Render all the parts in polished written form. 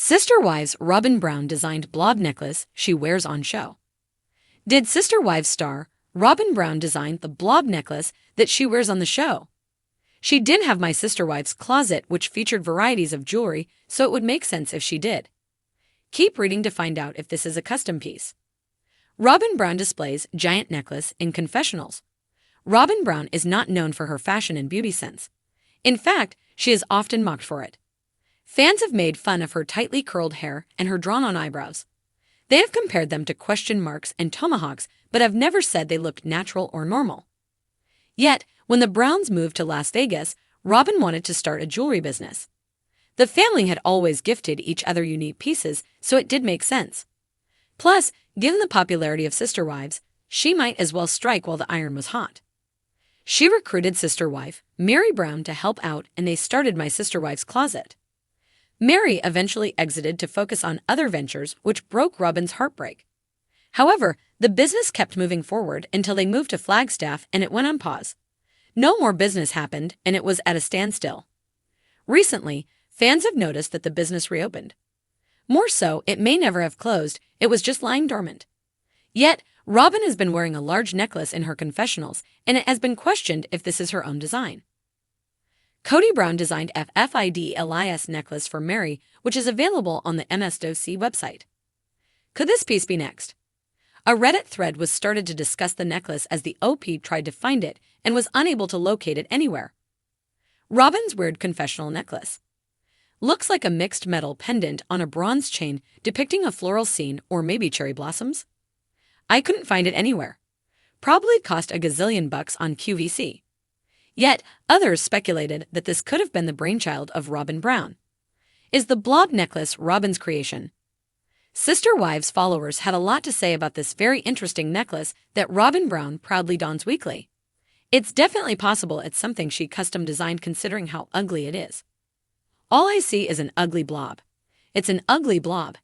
Sister Wives Robin Brown designed blob necklace she wears on show. Did Sister Wives star Robin Brown design the blob necklace that she wears on the show? She didn't have My Sister Wives closet, which featured varieties of jewelry, so it would make sense if she did. Keep reading to find out if this is a custom piece. Robin Brown displays giant necklace in confessionals. Robin Brown is not known for her fashion and beauty sense. In fact, she is often mocked for it. Fans have made fun of her tightly curled hair and her drawn-on eyebrows. They have compared them to question marks and tomahawks, but have never said they looked natural or normal. Yet, when the Browns moved to Las Vegas, Robin wanted to start a jewelry business. The family had always gifted each other unique pieces, so it did make sense. Plus, given the popularity of Sister Wives, she might as well strike while the iron was hot. She recruited sister wife, Meri Brown, to help out, and they started My Sister Wives closet. Meri eventually exited to focus on other ventures, which broke Robin's heartbreak. However, the business kept moving forward until they moved to Flagstaff and it went on pause. No more business happened and it was at a standstill. Recently, fans have noticed that the business reopened. More so, it may never have closed, it was just lying dormant. Yet, Robin has been wearing a large necklace in her confessionals, and it has been questioned if this is her own design. Kody Brown designed FFIDLIS necklace for Meri, which is available on the MSDOC website. Could this piece be next? A Reddit thread was started to discuss the necklace as the OP tried to find it and was unable to locate it anywhere. Robin's weird confessional necklace looks like a mixed metal pendant on a bronze chain depicting a floral scene or maybe cherry blossoms. I couldn't find it anywhere. Probably cost a gazillion bucks on QVC. Yet, others speculated that this could have been the brainchild of Robin Brown. Is the blob necklace Robin's creation? Sister Wives followers had a lot to say about this very interesting necklace that Robin Brown proudly dons weekly. It's definitely possible it's something she custom designed considering how ugly it is. All I see is an ugly blob. It's an ugly blob.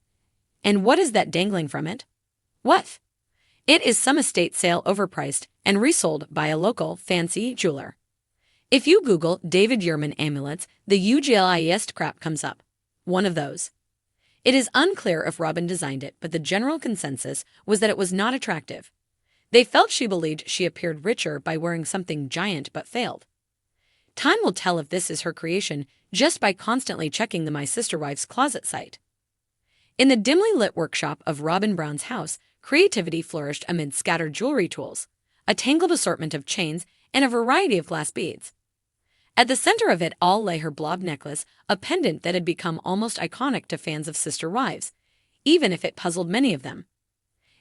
And what is that dangling from it? What? It is some estate sale overpriced and resold by a local fancy jeweler. If you Google David Yurman amulets, the UGLIest crap comes up. One of those. It is unclear if Robin designed it, but the general consensus was that it was not attractive. They felt she believed she appeared richer by wearing something giant but failed. Time will tell if this is her creation just by constantly checking the My Sister Wives closet site. In the dimly lit workshop of Robin Brown's house, creativity flourished amid scattered jewelry tools, a tangled assortment of chains, and a variety of glass beads. At the center of it all lay her blob necklace, a pendant that had become almost iconic to fans of Sister Wives, even if it puzzled many of them.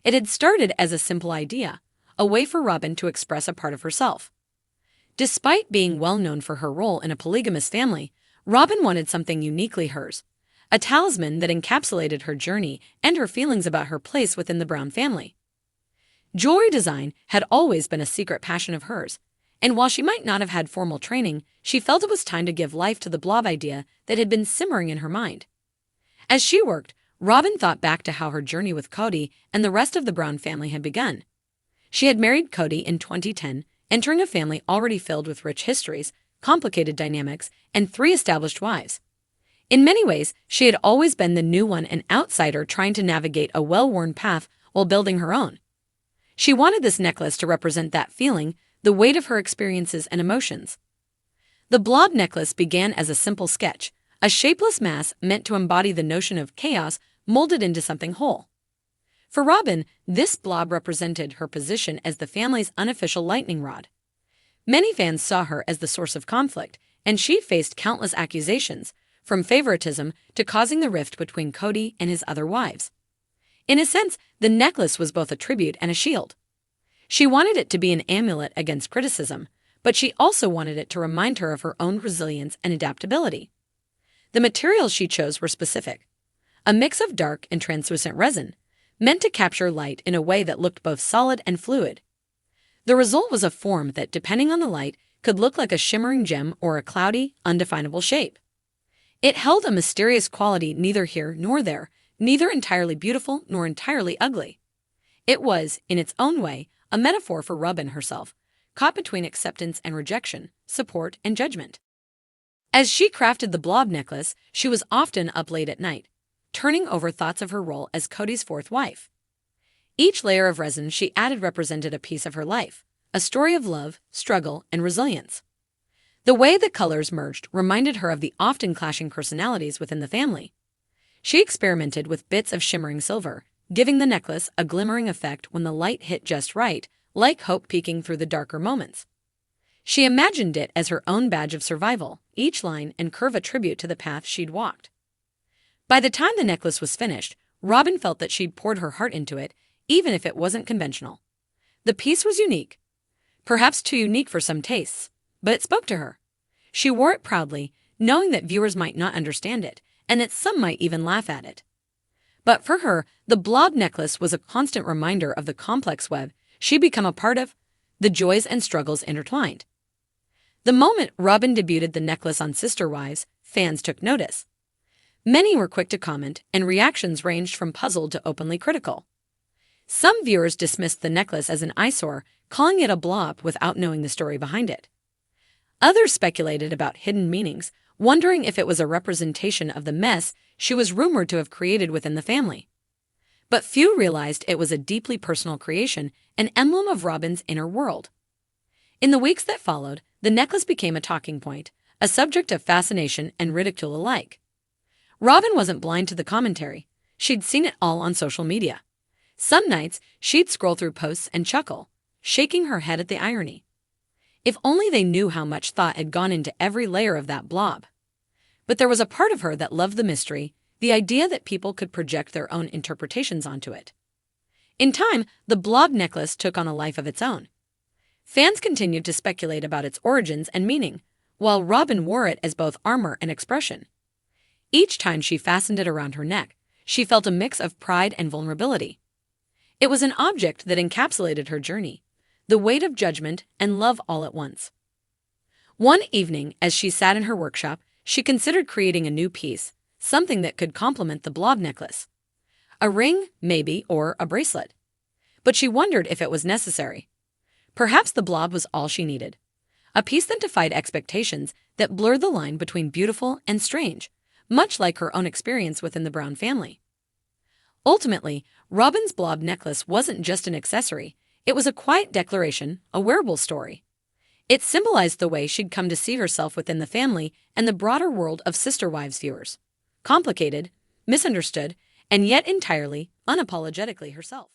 It had started as a simple idea, a way for Robin to express a part of herself. Despite being well known for her role in a polygamous family, Robin wanted something uniquely hers, a talisman that encapsulated her journey and her feelings about her place within the Brown family. Jewelry design had always been a secret passion of hers, and while she might not have had formal training, she felt it was time to give life to the blob idea that had been simmering in her mind. As she worked, Robin thought back to how her journey with Kody and the rest of the Brown family had begun. She had married Kody in 2010, entering a family already filled with rich histories, complicated dynamics, and 3 established wives. In many ways, she had always been the new one, an outsider trying to navigate a well-worn path while building her own. She wanted this necklace to represent that feeling, the weight of her experiences and emotions. The blob necklace began as a simple sketch, a shapeless mass meant to embody the notion of chaos molded into something whole. For Robin, this blob represented her position as the family's unofficial lightning rod. Many fans saw her as the source of conflict, and she faced countless accusations, from favoritism to causing the rift between Kody and his other wives. In a sense, the necklace was both a tribute and a shield. She wanted it to be an amulet against criticism, but she also wanted it to remind her of her own resilience and adaptability. The materials she chose were specific. A mix of dark and translucent resin, meant to capture light in a way that looked both solid and fluid. The result was a form that, depending on the light, could look like a shimmering gem or a cloudy, undefinable shape. It held a mysterious quality neither here nor there, neither entirely beautiful nor entirely ugly. It was, in its own way, a metaphor for Robin herself, caught between acceptance and rejection, support and judgment. As she crafted the blob necklace, she was often up late at night, turning over thoughts of her role as Kody's fourth wife. Each layer of resin she added represented a piece of her life, a story of love, struggle, and resilience. The way the colors merged reminded her of the often clashing personalities within the family. She experimented with bits of shimmering silver, giving the necklace a glimmering effect when the light hit just right, like hope peeking through the darker moments. She imagined it as her own badge of survival, each line and curve a tribute to the path she'd walked. By the time the necklace was finished, Robin felt that she'd poured her heart into it, even if it wasn't conventional. The piece was unique, perhaps too unique for some tastes, but it spoke to her. She wore it proudly, knowing that viewers might not understand it, and that some might even laugh at it. But for her, the blob necklace was a constant reminder of the complex web she'd become a part of, the joys and struggles intertwined. The moment Robin debuted the necklace on Sister Wives, fans took notice. Many were quick to comment, and reactions ranged from puzzled to openly critical. Some viewers dismissed the necklace as an eyesore, calling it a blob without knowing the story behind it. Others speculated about hidden meanings, wondering if it was a representation of the mess she was rumored to have created within the family. But few realized it was a deeply personal creation, an emblem of Robin's inner world. In the weeks that followed, the necklace became a talking point, a subject of fascination and ridicule alike. Robin wasn't blind to the commentary. She'd seen it all on social media. Some nights, she'd scroll through posts and chuckle, shaking her head at the irony. If only they knew how much thought had gone into every layer of that blob. But there was a part of her that loved the mystery, the idea that people could project their own interpretations onto it. In time, the blob necklace took on a life of its own. Fans continued to speculate about its origins and meaning, while Robin wore it as both armor and expression. Each time she fastened it around her neck, she felt a mix of pride and vulnerability. It was an object that encapsulated her journey, the weight of judgment and love all at once. One evening, as she sat in her workshop, she considered creating a new piece, something that could complement the blob necklace. A ring, maybe, or a bracelet. But she wondered if it was necessary. Perhaps the blob was all she needed. A piece that defied expectations, that blurred the line between beautiful and strange, much like her own experience within the Brown family. Ultimately, Robin's blob necklace wasn't just an accessory. It was a quiet declaration, a wearable story. It symbolized the way she'd come to see herself within the family and the broader world of Sister Wives viewers. Complicated, misunderstood, and yet entirely, unapologetically herself.